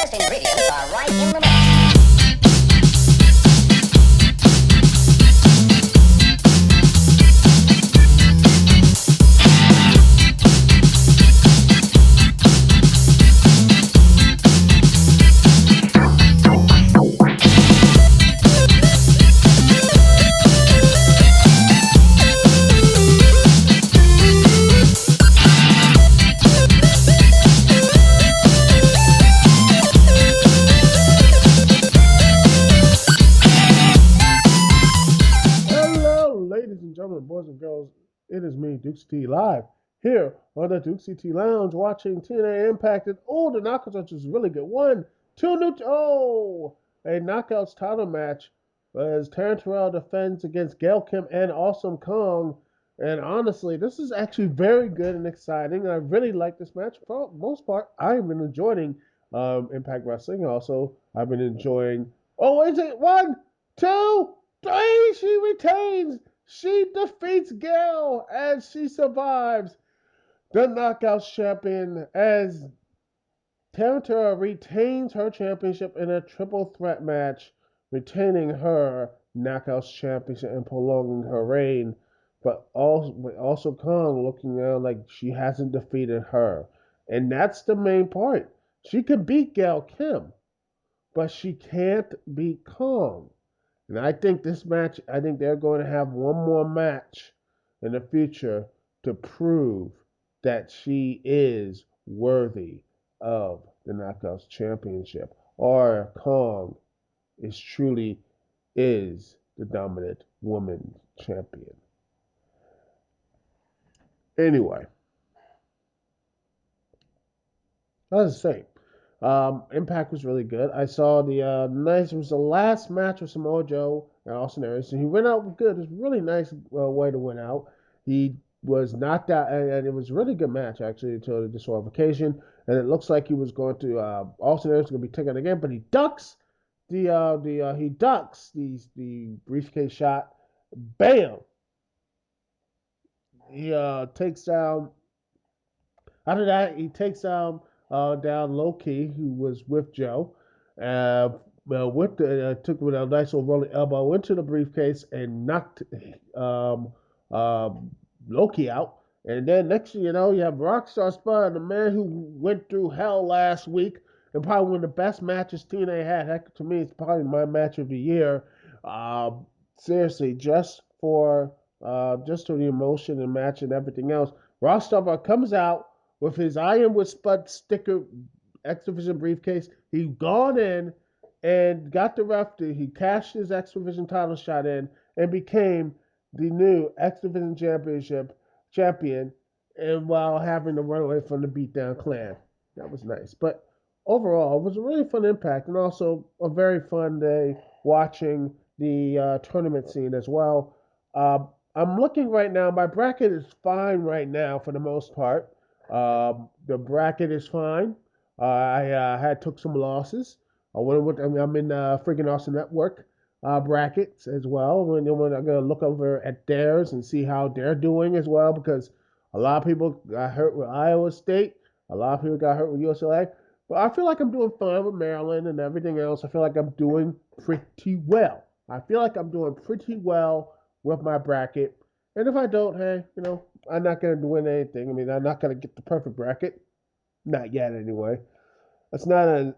best ingredients are right in the mix. Boys and girls, it is me, Dukect Live, here on the Dukect Lounge, watching TNA Impact. And oh, the knockouts, which is really good. A knockouts title match as Taryn Terrell defends against Gail Kim and Awesome Kong. And honestly, this is actually very good and exciting. I really like this match. For the most part, I've been enjoying Impact Wrestling. Also, I've been enjoying. Oh, is it 1, 2, 3? She retains. She defeats Gail as she survives. The Knockouts champion as Taryn retains her championship in a triple threat match, retaining her Knockouts championship and prolonging her reign. But also Kong looking like she hasn't defeated her. And that's the main part. She can beat Gail Kim, but she can't beat Kong. And I think they're going to have one more match in the future to prove that she is worthy of the Knockouts Championship. Or Kong is the dominant woman champion. Anyway, as I say, Impact was really good. I saw it was the last match with Samoa Joe and Austin Aries, and he went out good. It was a really nice way to win out. He was knocked out, and it was a really good match, actually, until the disqualification. And it looks like he was going to, Austin Aries was going to be taken again, but he ducks the briefcase shot. Bam! He takes down, after that, he takes down Low Key, who was with Joe. Took with a nice little rolling elbow into the briefcase and knocked Low Key out. And then next thing you know, you have Rockstar Spud, the man who went through hell last week, and probably one of the best matches TNA had. Heck, to me, it's probably my match of the year. Seriously, just for the emotion and match and everything else. Rockstar comes out with his Iron with Spud sticker X Division briefcase. He gone in and got the ref he cashed his X Division title shot in and became the new X Division champion, and while having to run away from the Beatdown Clan. That was nice. But overall, it was a really fun Impact, and also a very fun day watching the tournament scene as well. I'm looking right now. My bracket is fine right now for the most part. The bracket is fine. I took some losses. I'm in freaking Austin Network brackets as well. I'm going to look over at theirs and see how they're doing as well, because a lot of people got hurt with Iowa State. A lot of people got hurt with UCLA. But I feel like I'm doing fine with Maryland and everything else. I feel like I'm doing pretty well. With my bracket. And if I don't, hey, I'm not going to win anything. I mean, I'm not going to get the perfect bracket. Not yet, anyway. That's not an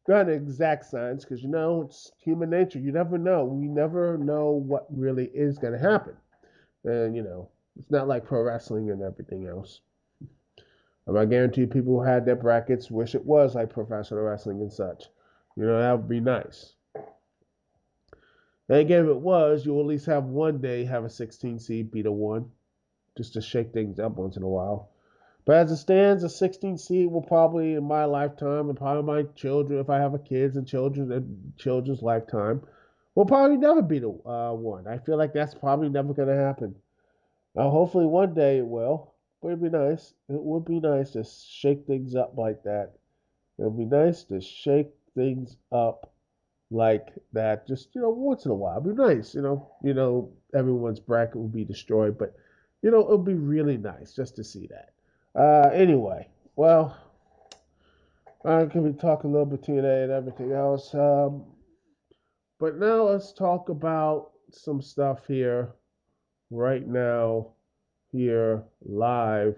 exact science, because, it's human nature. You never know. We never know what really is going to happen. And, it's not like pro wrestling and everything else. I guarantee people who had their brackets wish it was like professional wrestling and such. That would be nice. And again, if it was, you'll at least have one day have a 16 seed beat a 1, just to shake things up once in a while. But as it stands, a 16 seed will probably, in my lifetime, and probably my children, if I have a kids and children's lifetime, will probably never beat a 1. I feel like that's probably never going to happen. Now, hopefully one day it will, but it'd be nice. It would be nice to shake things up like that. It would be nice to shake things up like that, just once in a while. It'd be nice, everyone's bracket will be destroyed, but it would be really nice just to see that. Anyway, well, I can be talking a little bit TNA and everything else. But now let's talk about some stuff here right now, here live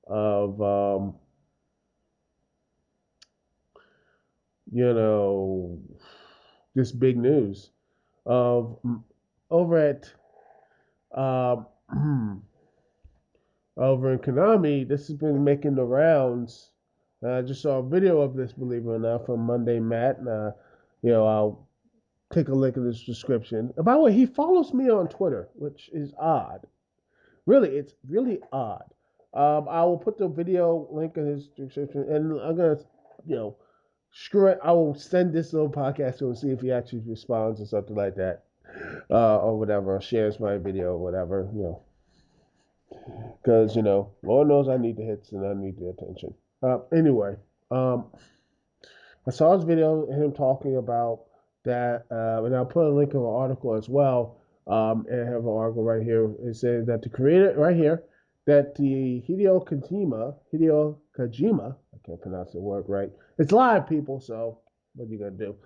of you know this big news of over at um, over in Konami. This has been making the rounds. I just saw a video of this, believe it or not, from Monday Matt. I'll take a link in this description. By the way, he follows me on Twitter, which is odd. Really, it's really odd. I will put the video link in his description, and I'm gonna, you know, screw it. I will send this little podcast to him and see if he actually responds or something like that, or whatever, or shares my video or whatever, because Lord knows I need the hits and I need the attention. Anyway, um, I saw his video, him talking about that, and I'll put a link to an article as well. And I have an article right here. It says that the creator, right here, that the Hideo Kojima, I can't pronounce the word right. It's live, people, so what are you going to do?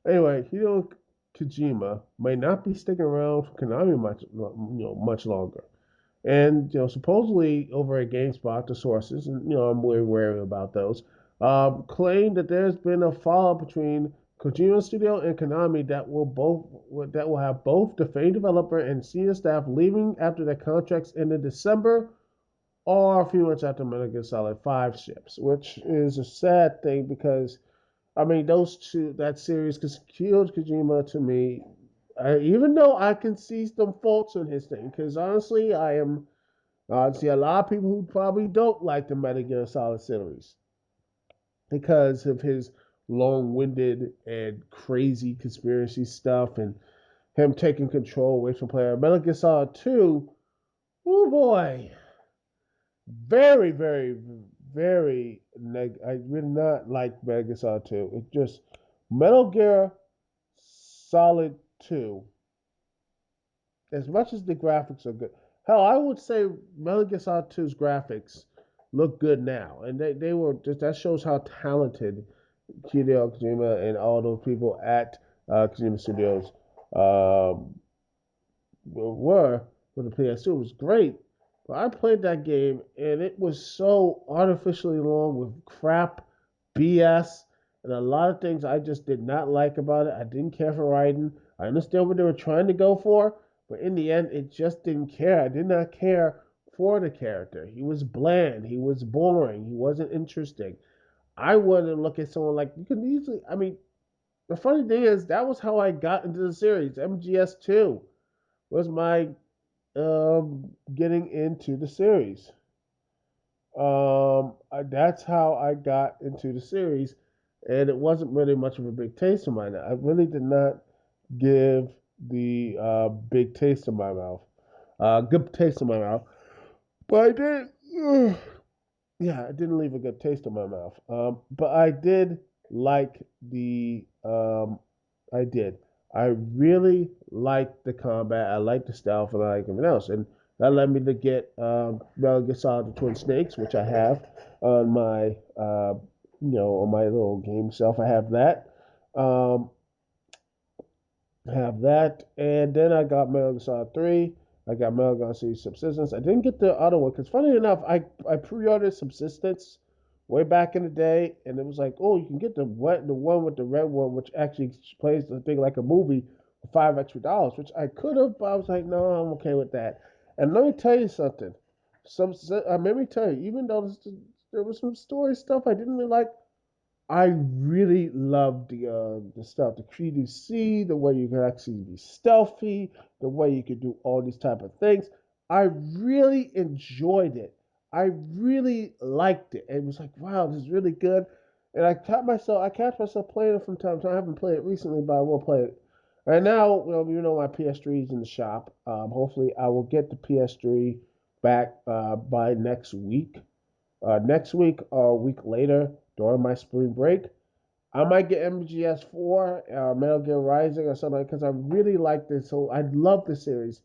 Anyway, Hideo Kojima may not be sticking around for Konami much longer. And supposedly over at GameSpot, the sources, and I'm very wary about those, claim that there's been a fallout between Kojima Studio and Konami that will have both the famed developer and senior staff leaving after their contracts end in December or a few months after Metal Gear Solid 5 ships, which is a sad thing because I mean those two that series killed Kojima to me. Even though I can see some faults in his thing, because honestly, I see a lot of people who probably don't like the Metal Gear Solid series because of his long-winded and crazy conspiracy stuff and him taking control away from player. Metal Gear Solid 2, oh boy, very, very, very I really not like Metal Gear Solid 2. It just Metal Gear Solid 2, as much as the graphics are good. Hell, I would say Metal Gear Solid 2's graphics look good now, and they were just that shows how talented Hideo Kojima and all those people at Kojima Studios um, were for the PS2. It was great, but I played that game and it was so artificially long with crap, BS, and a lot of things I just did not like about it. I didn't care for Raiden. I understand what they were trying to go for, but in the end, it just didn't care. I did not care for the character. He was bland. He was boring. He wasn't interesting. I wouldn't look at someone like you can easily. I mean, the funny thing is that was how I got into the series. MGS2 was my getting into the series. That's how I got into the series, and it wasn't really much of a big taste of mine. I really did not give the big taste in my mouth, good taste in my mouth, but I did. Yeah, it didn't leave a good taste in my mouth. But I did like the. I did. I really liked the combat. I liked the style for like everything else, and that led me to get Metal Gear Solid: The Twin Snakes, which I have on my on my little game shelf. I have that. Um, have that, and then I got Metal Gear Solid 3. I got Metal Gear Solid Subsistence. I didn't get the other one because, funny enough, I pre-ordered Subsistence way back in the day, and it was like, oh, you can get the one with the red one, which actually plays the thing like a movie for $5 extra, which I could have, but I was like, no, I'm okay with that. And let me tell you something. Let me tell you, even though there was some story stuff I didn't really like, I really love the stuff, the 3DC, the way you can actually be stealthy, the way you could do all these type of things. I really enjoyed it. I really liked it. It was like, wow, this is really good. And I catch myself playing it from time to time. I haven't played it recently, but I will play it. Right now, my PS3 is in the shop. Hopefully, I will get the PS3 back by next week. Next week or a week later during my spring break. I might get MGS4, Metal Gear Rising, or something because I really like this. So I love the series,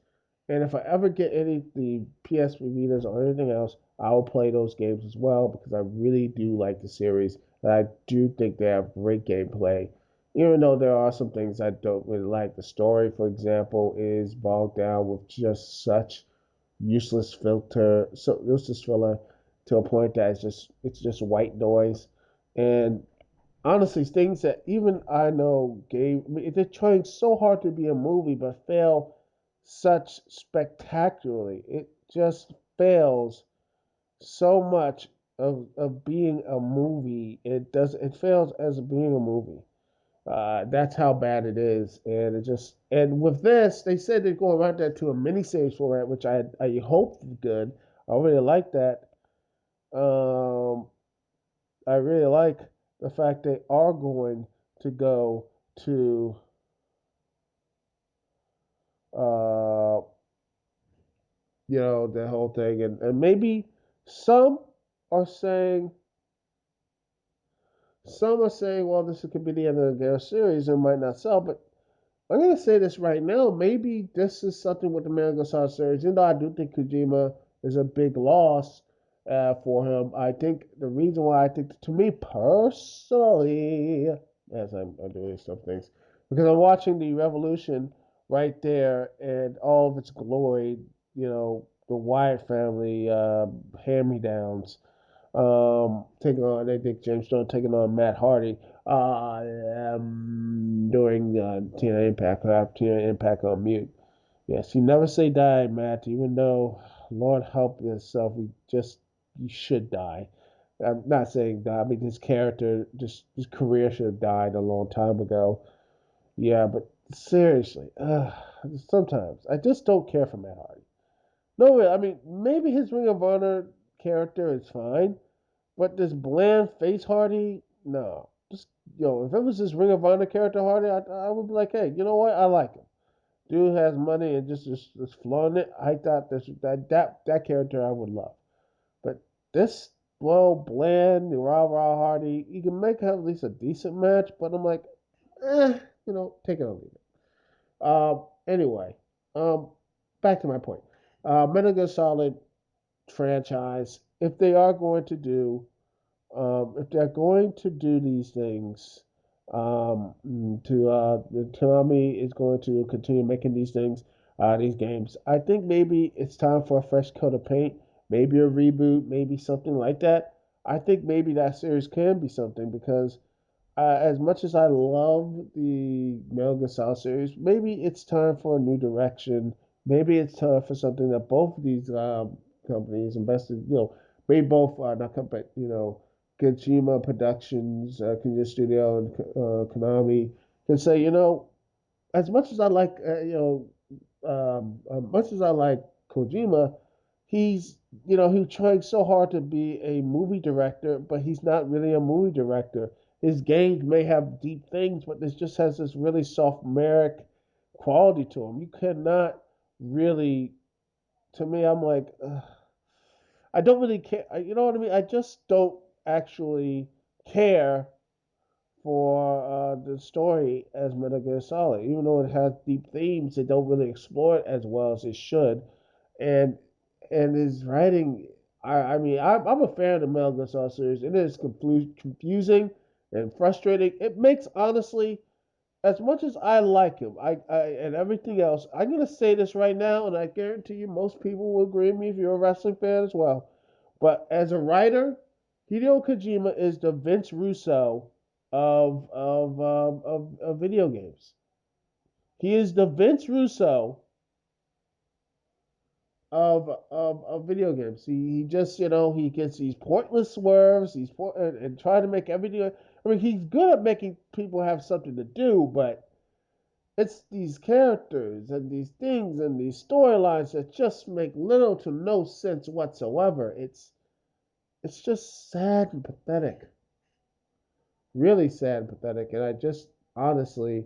and if I ever get any the PS Vitas or anything else, I'll play those games as well because I really do like the series. And I do think they have great gameplay. Even though there are some things I don't really like. The story, for example, is bogged down with just such useless filler to a point that it's just white noise. And honestly, things that even I know I mean, they're trying so hard to be a movie but fail such spectacularly. It just fails so much of being a movie. It fails as being a movie. That's how bad it is, and with this, they said they're going around that to a miniseries format, which I hope is good. I really like that. Um, I really like the fact they are going to go to uh, the whole thing, and maybe some are saying well, this could be the end of their series and might not sell, but I'm gonna say this right now. Maybe this is something with the Metal Gear series. Even though I do think Kojima is a big loss for him, I think the reason why I think, to me personally, as I'm doing some things, because I'm watching the Revolution right there and all of its glory. The Wyatt family hand me downs taking on they think James Stone taking on Matt Hardy during TNA Impact. I have TNA Impact on mute. Yes, you never say die, Matt. Even though, Lord help yourself, you should die. I'm not saying die. I mean, his character, just his career should have died a long time ago. Yeah, but seriously, sometimes I just don't care for Matt Hardy. No way. I mean, maybe his Ring of Honor character is fine, but this bland face Hardy, no. Just if it was this Ring of Honor character Hardy, I would be like, hey, you know what? I like him. Dude has money and just flaunting it. I thought that character I would love. But this, well, bland, rah rah Hardy, you can make at least a decent match. But I'm like, take it or leave it. Anyway, um, back to my point. Metal Gear Solid franchise, if they're going to do these things, Konami is going to continue making these games. I think maybe it's time for a fresh coat of paint, maybe a reboot, maybe something like that. I think maybe that series can be something because as much as I love the Metal Gear Solid series, maybe it's time for a new direction. Maybe it's time for something that both of these companies invested, maybe both not company, Kojima Productions, Kojima Studio, and Konami can say, as much as I like, much as I like Kojima, he's he's trying so hard to be a movie director, but he's not really a movie director. His games may have deep things, but this just has this really sophomoric quality to him. You cannot really, to me, I'm like, I don't really care. You know what I mean? I just don't actually care for the story as Metal Gear Solid. Even though it has deep themes, they don't really explore it as well as it should. And his writing, I mean, I'm a fan of the Metal Gear Solid series. It is confusing and frustrating. It makes, honestly, as much as I like him, and everything else, I'm gonna say this right now, and I guarantee you, most people will agree with me if you're a wrestling fan as well. But as a writer, Hideo Kojima is the Vince Russo of video games. He is the Vince Russo of video games. He just he gets these pointless swerves, and trying to make everything. I mean, he's good at making people have something to do, but it's these characters and these things and these storylines that just make little to no sense whatsoever. It's just sad and pathetic. Really sad and pathetic. And I just honestly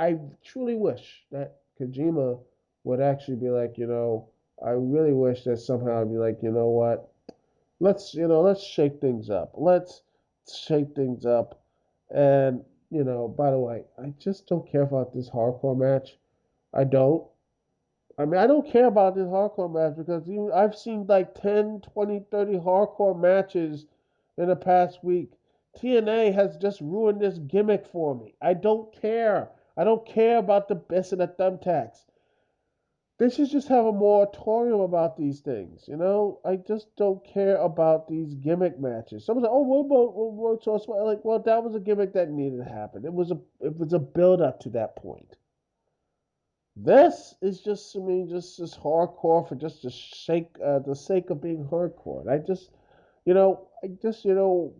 I truly wish that Kojima would actually be like, I really wish that somehow I'd be like, you know what? Let's shake things up. Let's shake things up. And, by the way, I just don't care about this hardcore match. I don't. I mean, I don't care about this hardcore match because I've seen like 10, 20, 30 hardcore matches in the past week. TNA has just ruined this gimmick for me. I don't care. I don't care about the best of the thumbtacks. They should just have a moratorium about these things. I just don't care about these gimmick matches. Someone's like, "Oh, what so smart?" Like, well, that was a gimmick that needed to happen. It was a build up to that point. This is just to me just hardcore for just the sake of being hardcore. And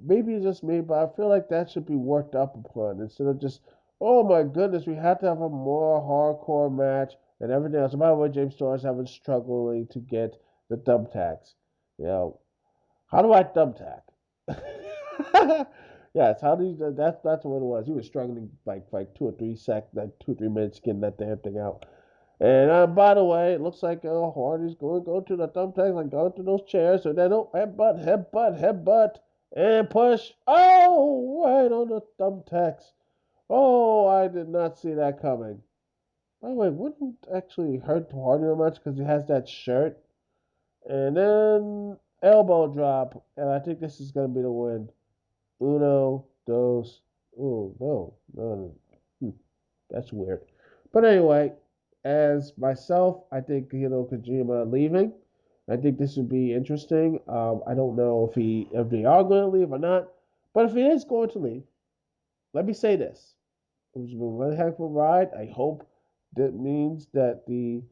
maybe it's just me, but I feel like that should be worked up upon instead of just, oh my goodness, we have to have a more hardcore match and everything else. By the way, James Storrs having struggling to get the thumbtacks. You know, how do I thumbtack? Yes, how do you? That's what it was. He was struggling like 2 or 3 minutes getting that damn thing out. And by the way, it looks like Hardy's going to go to the thumbtacks and go to those chairs. So they don't headbutt, and push. Oh, right on the thumbtacks. Oh, I did not see that coming. By the way, wouldn't actually hurt Hardy much because he has that shirt. And then elbow drop, and I think this is going to be the win. Uno, dos. Oh, no, no, no. That's weird. But anyway, as myself, I think Kojima leaving. I think this would be interesting. I don't know if they are going to leave or not, but if he is going to leave, let me say this: it was a really heck of a ride. I hope that means that the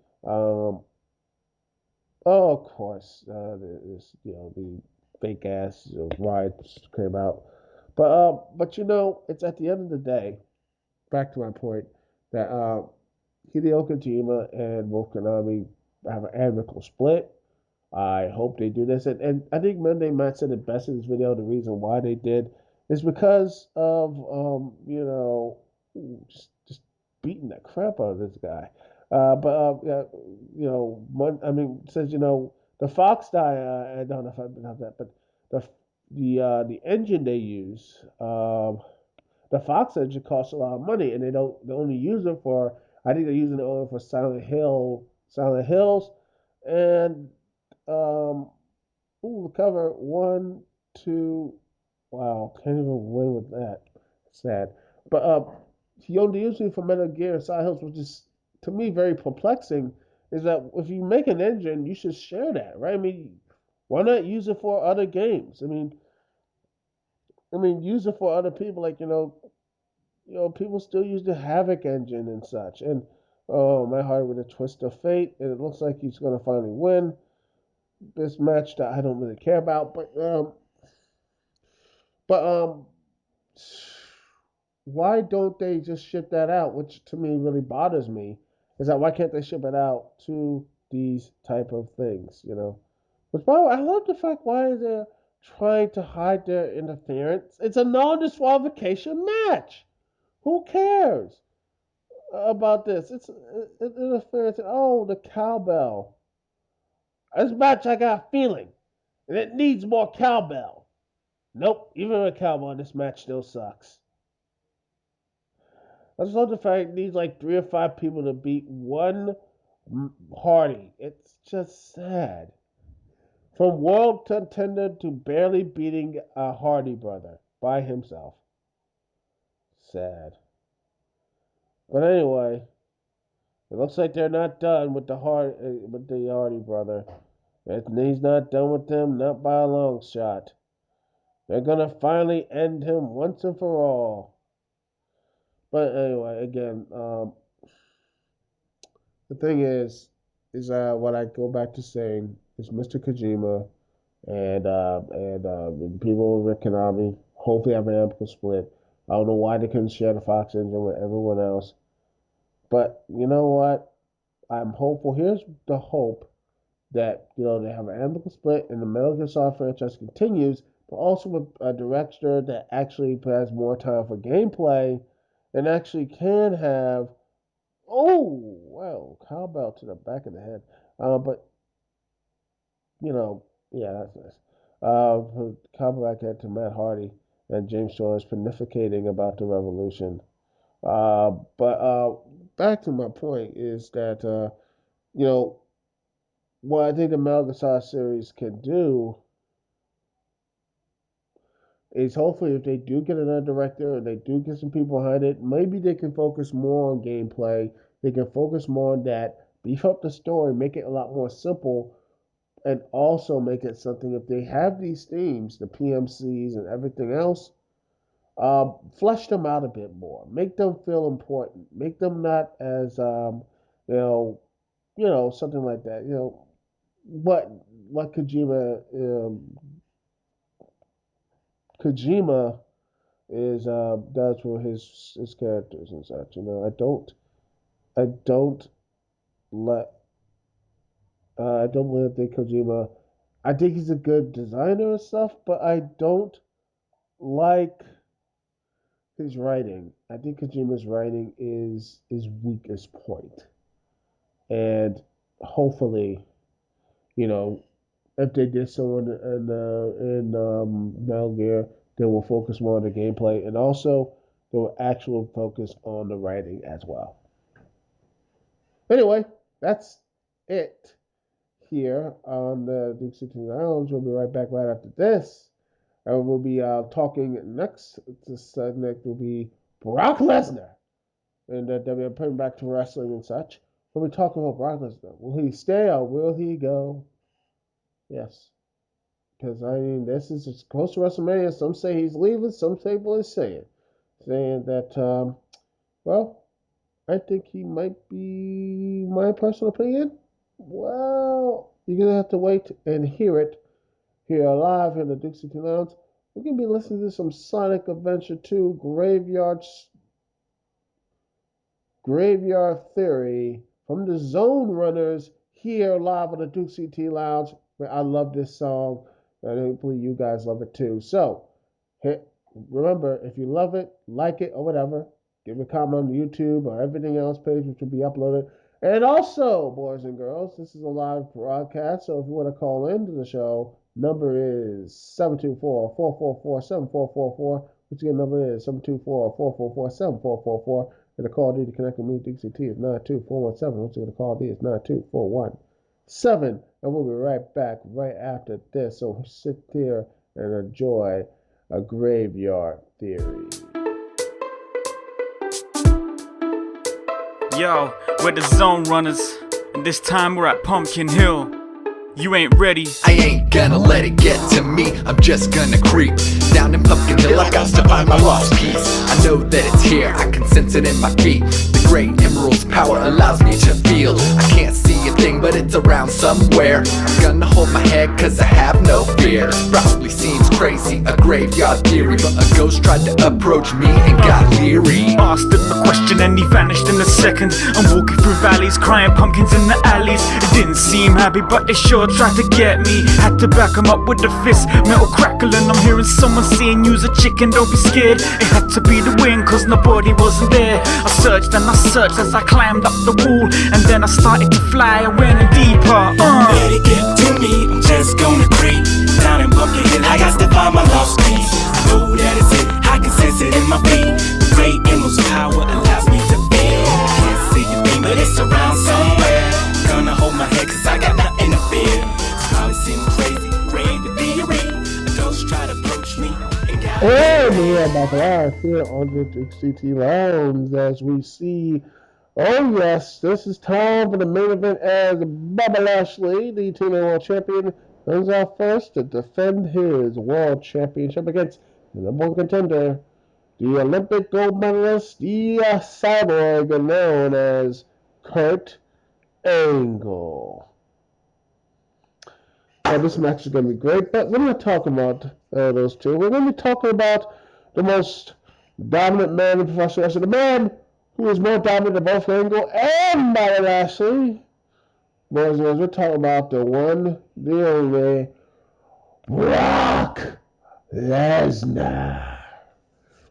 of course, the fake ass riots came out, but it's at the end of the day. Back to my point that Hideo Kojima and Wolf Konami have an amicable split. I hope they do this, and I think Monday Matt said it best in this video. The reason why they did is because of just beating the crap out of this guy. But yeah, I mean, it says the Fox die. I don't know if I have that, but the the engine they use. The Fox engine costs a lot of money, and they only use it for. I think they're using it only for Silent Hills, and um, cover 1, 2. Wow, can't even win with that. Sad, but he only usually for Metal Gear and Silent Hills, which is to me very perplexing. Is that if you make an engine, you should share that, right? I mean, why not use it for other games? I mean, use it for other people, like people still use the Havoc engine and such. And oh, my heart with a twist of fate, and it looks like he's going to finally win this match that I don't really care about. But why don't they just ship that out? Which to me really bothers me. Is that why can't they ship it out to these type of things? Which by the way, I love the fact why they're trying to hide their interference. It's a non-disqualification match. Who cares about this? It's interference. Oh, the cowbell. This match, I got a feeling, and it needs more cowbell. Nope, even with cowbell, this match still sucks. I just love the fact it needs like 3 or 5 people to beat one Hardy. It's just sad. From world contender to barely beating a Hardy brother by himself. Sad. But anyway, it looks like they're not done with the Hardy brother. He's not done with them, not by a long shot. They're gonna finally end him once and for all. But anyway, again, the thing is what I go back to saying is Mr. Kojima and people with Konami hopefully have an amicable split. I don't know why they couldn't share the Fox engine with everyone else, but you know what? I'm hopeful. Here's the hope that they have an amicable split and the Metal Gear Solid franchise continues, but also with a director that actually has more time for gameplay and actually can have. Oh well, cowbell to the back of the head. But yeah, that's nice. Cowbell back head to Matt Hardy and James Storrs pontificating about the revolution. But back to my point is that you know, what I think the Metal Gear Solid series can do is hopefully if they do get another director and they do get some people behind it, maybe they can focus more on gameplay. They can focus more on that, beef up the story, make it a lot more simple, and also make it something if they have these themes, the PMCs and everything else, flesh them out a bit more, make them feel important, make them not as you know, something like that. What Kojima is does for his characters and such. I don't let I don't really think Kojima. I think he's a good designer and stuff, but I don't like his writing. I think Kojima's writing is his weakest point, and hopefully, you know, if they did so in Metal Gear, they will focus more on the gameplay, and also they will actually focus on the writing as well. Anyway, that's it here on the Dukect Lounge. We'll be right back right after this. And we'll be talking next. This segment will be Brock Lesnar. And then we're putting back to wrestling and such. We'll be talking about Brock Lesnar. Will he stay or will he go? Yes. Because, I mean, this is as close to WrestleMania. Some say he's leaving. Some people are saying that, well, I think he might be, my personal opinion. Well, you're going to have to wait and hear it here live in the Dukect Lounge. We're going to be listening to some Sonic Adventure 2 Graveyard Theory from the Zone Runners here live on the Dukect Lounge. I love this song, and hopefully you guys love it too. So, remember, if you love it, like it, or whatever, give a comment on YouTube or everything else page, which will be uploaded. And also, boys and girls, this is a live broadcast, so if you want to call into the show, number is 724-444-7444. Which again, number is 724-444-7444. And the call D to connect with me, Dukect, is 92417. Which is the call D is 92417. And we'll be right back right after this. So sit there and enjoy a Graveyard Theory. Yo, we're the Zone Runners, and this time we're at Pumpkin Hill. You ain't ready. I ain't gonna let it get to me. I'm just gonna creep down in Pumpkin Hill. I got to find my lost piece. I know that it's here, I can sense it in my feet. The great emerald's power allows me to feel. I can't see a thing, but it's around somewhere. I'm gonna hold my head, cause I have no fear. Probably seems crazy, a graveyard theory, but a ghost tried to approach me and got leery. Asked him a question and he vanished in a second. I'm walking through valleys, crying pumpkins in the alleys. It didn't seem happy, but it sure tried to get me. Had to back him up with the fist, metal crackling. I'm hearing someone saying use a chicken, don't be scared. It had to be the wind, cause nobody wasn't there. I searched and I searched as I climbed up the wall, and then I started to fly, I went in deeper. Let it get to me, I'm just gonna creep down in Pumpkin Hill, I got to find my lost piece. I know that it's it, I can sense it in my feet. The great emerald's power allows me to feel. I can't see a thing, but it's around somewhere. Gonna hold my head, cause I got nothing to fear. It's probably seems crazy, grave the theory. A ghost tried to approach me and got And we are back live here on the Dukect Lounge as we see, oh yes, this is time for the main event as Bubba Lashley, the TNA World Champion, is out first to defend his World Championship against the number one contender, the Olympic gold medalist, the cyborg known as Kurt Angle. This match is going to be great, but we're not talking about those two. We're going to be talking about the most dominant man in professional wrestling, the man who is more dominant than both Angle and Bobby Lashley. Boys and girls, we're talking about the one, the only, Brock Lesnar.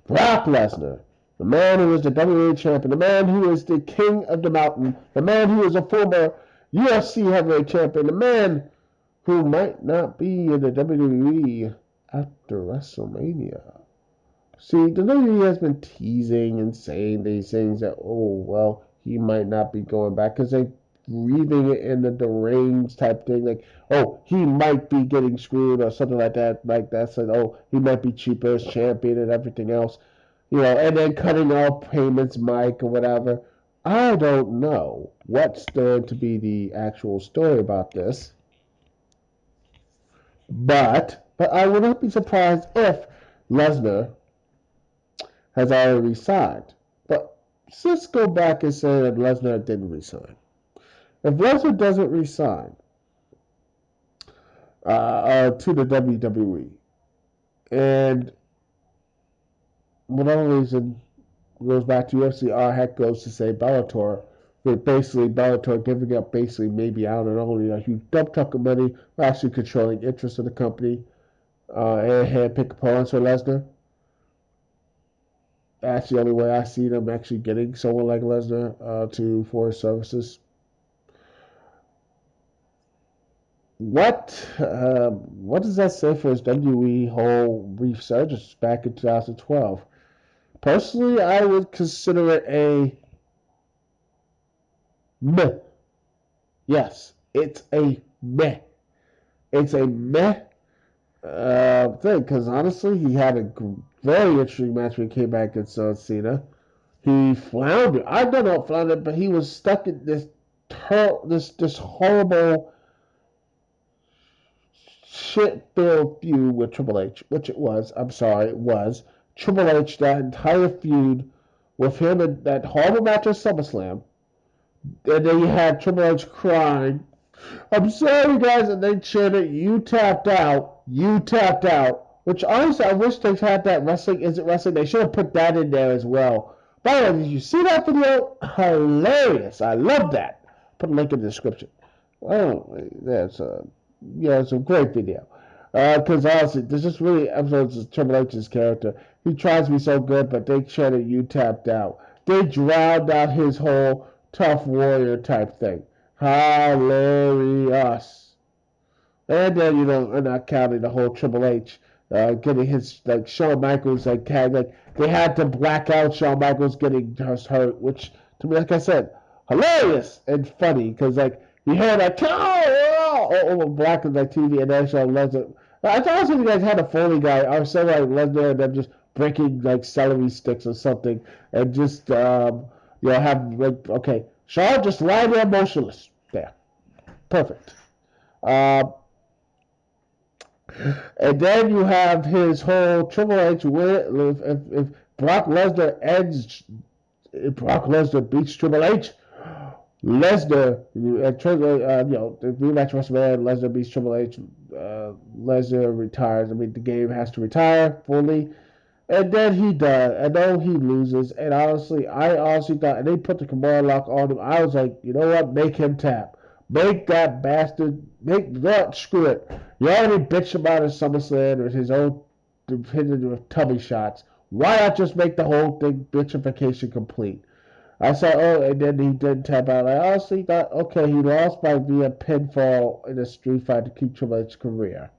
Brock Lesnar, the man who is the WWE champion, the man who is the king of the mountain, the man who is a former UFC heavyweight champion, the man who might not be in the WWE after WrestleMania. See, the WWE has been teasing and saying these things that, oh, well, he might not be going back because they breathing it in the deranged type thing, like, oh, he might be getting screwed or something like that. Like that said, oh, he might be cheaper as champion and everything else, and then cutting off payments, Mike, or whatever. I don't know what's going to be the actual story about this, but I would not be surprised if Lesnar has already resigned. But let's go back and say that Lesnar didn't resign. If Lesnar doesn't resign to the WWE, and whatever reason goes back to UFC, our heck goes to say Bellator, with basically Bellator giving up basically maybe, I don't know, a huge dump truck of money, actually controlling interest in the company, and handpick opponents for Lesnar. That's the only way I see them actually getting someone like Lesnar for his services. What does that say for his WWE whole resurgence back in 2012? Personally, I would consider it a meh. Yes, it's a meh. It's a meh thing, because honestly, he had a very interesting match when he came back against Cena. He floundered. I don't know floundered, but he was stuck in this horrible shit-filled feud with Triple H, which it was. I'm sorry, it was. Triple H, that entire feud with him in that horrible match at SummerSlam. And then you had Triple H crying, I'm sorry, guys, and they chanted, you tapped out, you tapped out. Which, honestly, I wish they had that Wrestling Isn't Wrestling. They should have put that in there as well. By the way, did you see that video? Hilarious. I love that. Put a link in the description. Oh, that's it's a great video. Because honestly, there's just really episodes of Triple H's character. He tries to be so good, but they chanted, you tapped out. They drowned out his whole tough warrior type thing. Hilarious. And then, I'm not counting the whole Triple H getting his, like, Shawn Michaels, like, tag. Like, they had to black out Shawn Michaels getting hurt, which, to me, like I said, hilarious and funny, because, like, you hear that, black on the TV, and then Shawn Lesnar. I thought you guys had a Foley guy, or something like Lesnar, and then just breaking, like, celery sticks or something, and just, have, like, okay, Shawn just lie there motionless. There. Perfect. And then you have his whole Triple H win. If Brock Lesnar beats Triple H, Lesnar, the rematch WrestleMania, Lesnar beats Triple H, Lesnar retires. I mean, the game has to retire fully. And then he does. And then he loses. And honestly, I honestly thought, and they put the Kimura lock on him. I was like, you know what? Make him tap. Make that bastard. Screw it. You already bitched about his SummerSlam or his own with tummy shots. Why not just make the whole thing bitchification complete? I said, and then he didn't tap out. I honestly thought, okay, he lost by via pinfall in a street fight to keep Triple H's career.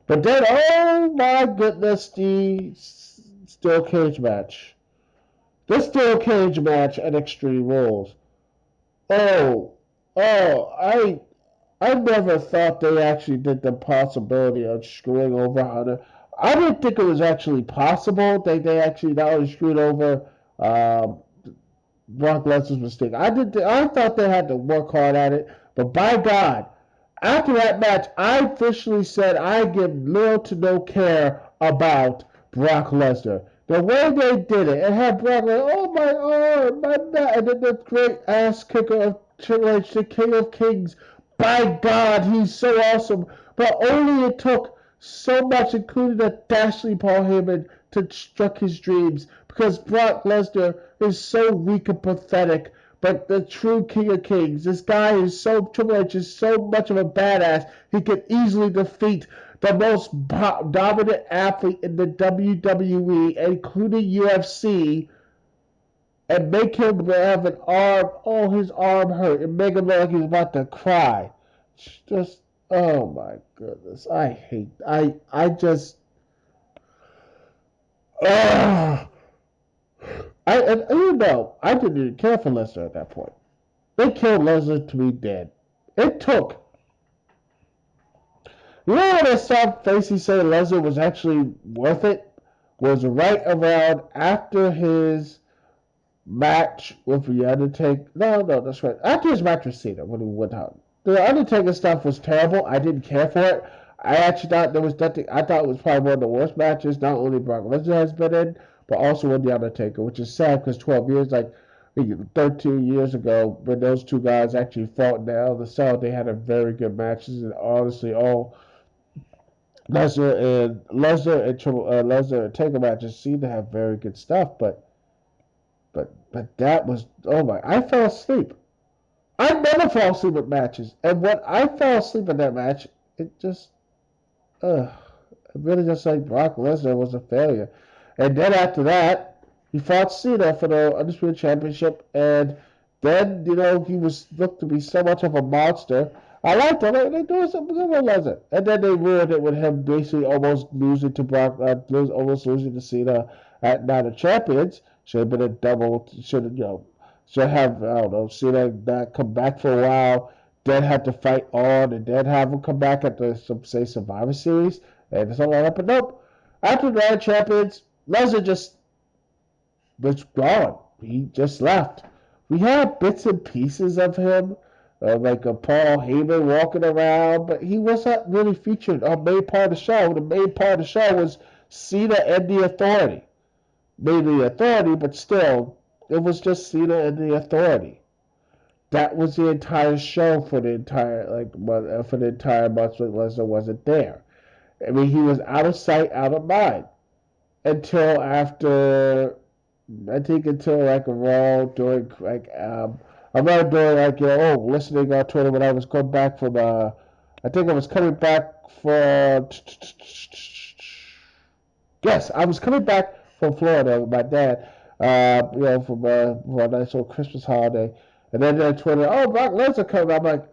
But then, oh my goodness, the steel cage match. The steel cage match at Extreme Rules. I never thought they actually did the possibility of screwing over Hunter. I didn't think it was actually possible. They actually not only screwed over Brock Lesnar's mistake. I thought they had to work hard at it, but by God, after that match, I officially said I give little to no care about Brock Lesnar. The way they did it, and had Brock Lesnar, oh my arm, my back, and then the great ass kicker of Triple H, the King of Kings. By God, he's so awesome. But only it took so much, including the dastardly Paul Heyman, to struck his dreams. Because Brock Lesnar is so weak and pathetic. But the true King of Kings, this guy is Triple H is so much of a badass, he could easily defeat the most dominant athlete in the WWE, including UFC, and make him have an arm, his arm hurt, and make him look like he's about to cry. It's just, oh my goodness, I just, I didn't even care for Lesnar at that point. They killed Lesnar to be dead. It took. You know when I saw Facey say Lesnar was actually worth it? Was right around after his match with The Undertaker. No, that's right. After his match with Cena when he went out. The Undertaker stuff was terrible. I didn't care for it. I actually thought there was nothing. I thought it was probably one of the worst matches not only Brock Lesnar has been in, but also with The Undertaker, which is sad because 12 years, like 13 years ago, when those two guys actually fought in the Hell in a Cell, they had a very good matches. And honestly, all Lesnar and Taker matches seem to have very good stuff, but that was, oh my, I fell asleep. I never fall asleep at matches, and when I fell asleep in that match, it just, it really just like Brock Lesnar was a failure. And then after that, he fought Cena for the Undisputed Championship, and then, he was looked to be so much of a monster. I liked it. They doing something good with Lesnar. And then they ruined it with him basically almost losing to Brock, almost losing to Cena at Night of Champions. Should have been a double, should have, I don't know, Cena not come back for a while, then have to fight on, and then have him come back at the, say, Survivor Series, and something like that. But nope. After the Night of Champions, Lesnar just was gone. He just left. We had bits and pieces of him, like a Paul Heyman walking around, but he wasn't really featured on the main part of the show. The main part of the show was Cena and the Authority. Maybe the Authority, but still, it was just Cena and the Authority. That was the entire show for the entire month when Lesnar wasn't there. I mean, he was out of sight, out of mind until after. I think until like a Raw during I remember during listening on Twitter when I was coming back from I think I was coming back for yes, I was coming back from Florida with my dad, from for a nice little Christmas holiday, and then on Twitter, oh, Brock Lesnar coming. I'm like,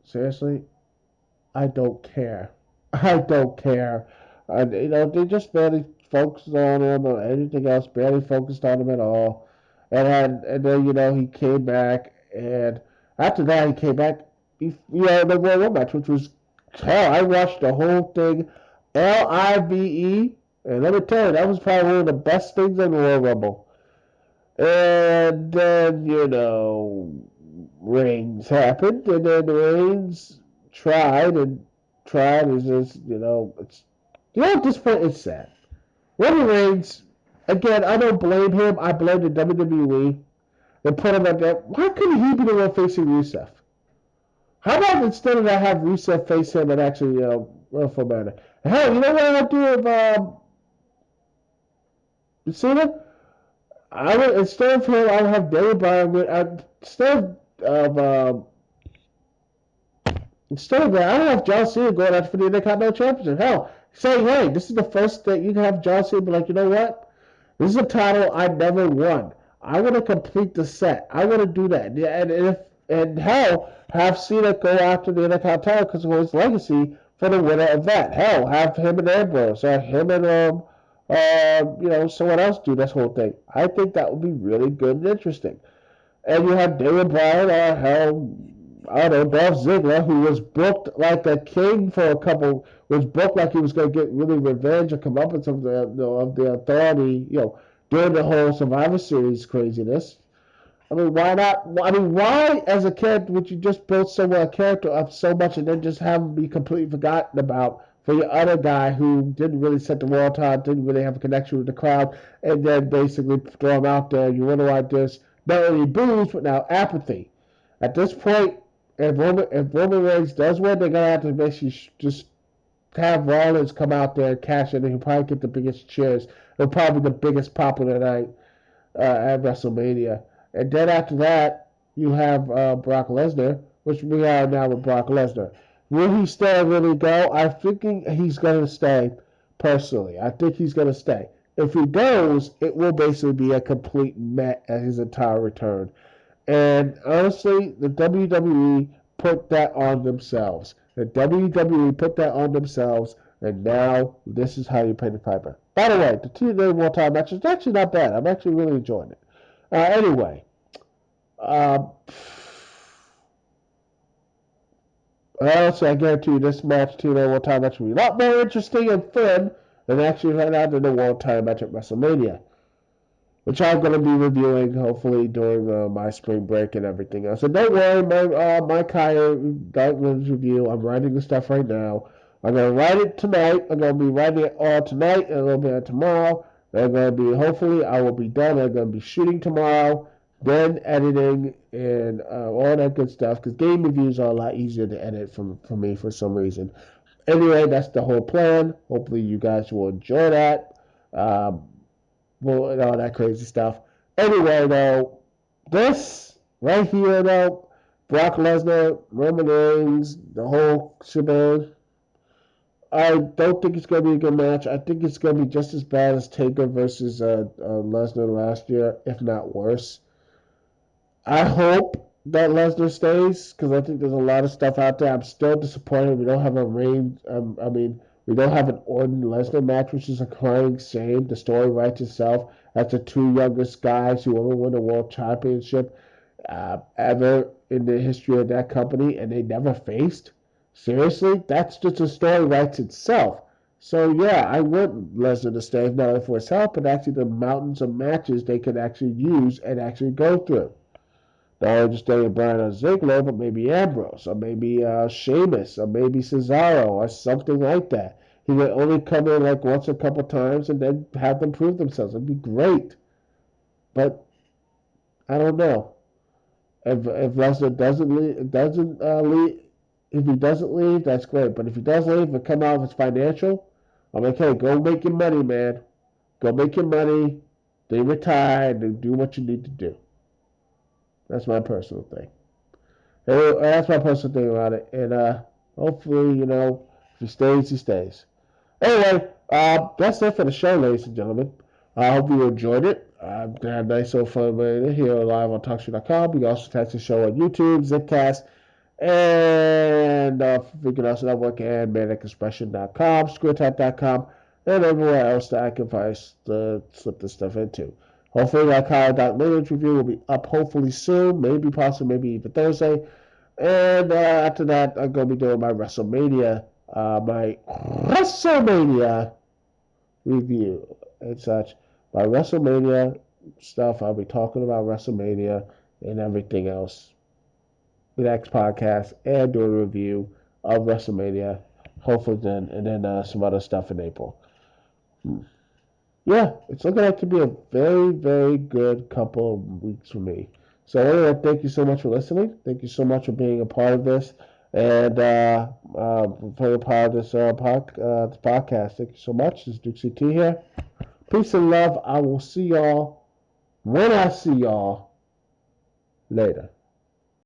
seriously, I don't care. I don't care. They just barely focused on him or anything else. Barely focused on him at all. And then he came back, and after that he came back. The Royal Rumble match, which was hell. I watched the whole thing, LIVE, and let me tell you, that was probably one of the best things in the Royal Rumble. And then Reigns happened, and then Reigns tried is just, at this point it's sad. Roman Reigns, again, I don't blame him. I blame the WWE. They put him up there. Why couldn't he be the one facing Rusev? How about instead of that, have Rusev face him and actually, for better? Hell, you know what I'll do if, Cena? Instead of him, I'll have Daniel Bryan Instead of that, I don't have John Cena going after for the Intercontinental Championship. Hell, say, hey, this is the first thing you can have John Cena be like, you know what? This is a title I never won. I want to complete the set. I want to do that. And hell, have Cena go after the Intercontinental title because of his legacy for the winner of that. Hell, have him and Ambrose or him and someone else do this whole thing. I think that would be really good and interesting. And you have Daniel Bryan or hell, I don't know, Dolph Ziggler, who was booked like a king was booked like he was going to get really revenge or come up with some of the Authority, during the whole Survivor Series craziness. I mean, why not? I mean, why as a character would you just build a character up so much and then just have him be completely forgotten about for your other guy who didn't really set the world on, didn't really have a connection with the crowd, and then basically throw him out there? You wonder why there's not only booze, but now apathy. At this point, if Roman Reigns does win, they're going to have to basically just have Rollins come out there and cash in, and he'll probably get the biggest cheers. It'll probably be the biggest pop of the night at WrestleMania. And then after that, you have Brock Lesnar, which we are now with Brock Lesnar. Will he stay or really go? I'm thinking he's going to stay, personally. I think he's going to stay. If he goes, it will basically be a complete met at his entire return. And honestly, the WWE put that on themselves. The WWE put that on themselves, and now this is how you pay the piper. By the way, the TNA World Title match is actually not bad. I'm actually really enjoying it. Anyway, So I guarantee you this match, TNA World Title match, will be a lot more interesting and fun than actually right out in the World Title match at WrestleMania, which I'm going to be reviewing hopefully during my spring break and everything else. So don't worry, my Kaya Darklands review, I'm writing the stuff right now. I'm going to write it tonight. I'm going to be writing it all tonight and a little bit tomorrow. I'm going to be, hopefully, I will be done. I'm going to be shooting tomorrow, then editing and all that good stuff, because game reviews are a lot easier to edit for me for some reason. Anyway, that's the whole plan. Hopefully, you guys will enjoy that. Um, well, and all that crazy stuff. Anyway, though, this right here, though, Brock Lesnar, Roman Reigns, the whole shebang, I don't think it's going to be a good match. I think it's going to be just as bad as Taker versus Lesnar last year, if not worse. I hope that Lesnar stays because I think there's a lot of stuff out there. I'm still disappointed we don't have a Reigns. We don't have an Orton Lesnar match, which is a crying shame. The story writes itself. That's the two youngest guys who ever won a world championship ever in the history of that company, and they never faced. Seriously, that's just a story writes itself. So yeah, I want Lesnar to stay not only for his health, but actually the mountains of matches they could actually use and actually go through. Not only just Daniel Bryan or Ziggler, but maybe Ambrose, or maybe Sheamus, or maybe Cesaro, or something like that. He would only come in like once a couple times and then have them prove themselves. It'd be great. But I don't know. If Lesnar doesn't leave, if he doesn't leave, that's great. But if he does leave and come out of his financial, I'm like, hey, go make your money, man. Go make your money. Then retire and do what you need to do. That's my personal thing. That's my personal thing about it. And hopefully, if he stays, he stays. Anyway, that's it for the show, ladies and gentlemen. I hope you enjoyed it. Had a nice little fun with it here live on TalkShoe.com. You can also catch the show on YouTube, Zipcast, and Freaking Awesome Network and ManicExpression.com, ScrewTap.com, and everywhere else that I can find to slip this stuff into. Hopefully that Kyle.Lineage review will be up hopefully soon, maybe possibly, maybe even Thursday. And after that, I'm going to be doing my WrestleMania review and such. My WrestleMania stuff, I'll be talking about WrestleMania and everything else. The next podcast and do a review of WrestleMania, hopefully then, and then some other stuff in April. Yeah, it's looking like to be a very, very good couple of weeks for me. So anyway, thank you so much for listening. Thank you so much for being a part of this and for being a part of this podcast. Thank you so much. This is Dukect here. Peace and love. I will see y'all when I see y'all later.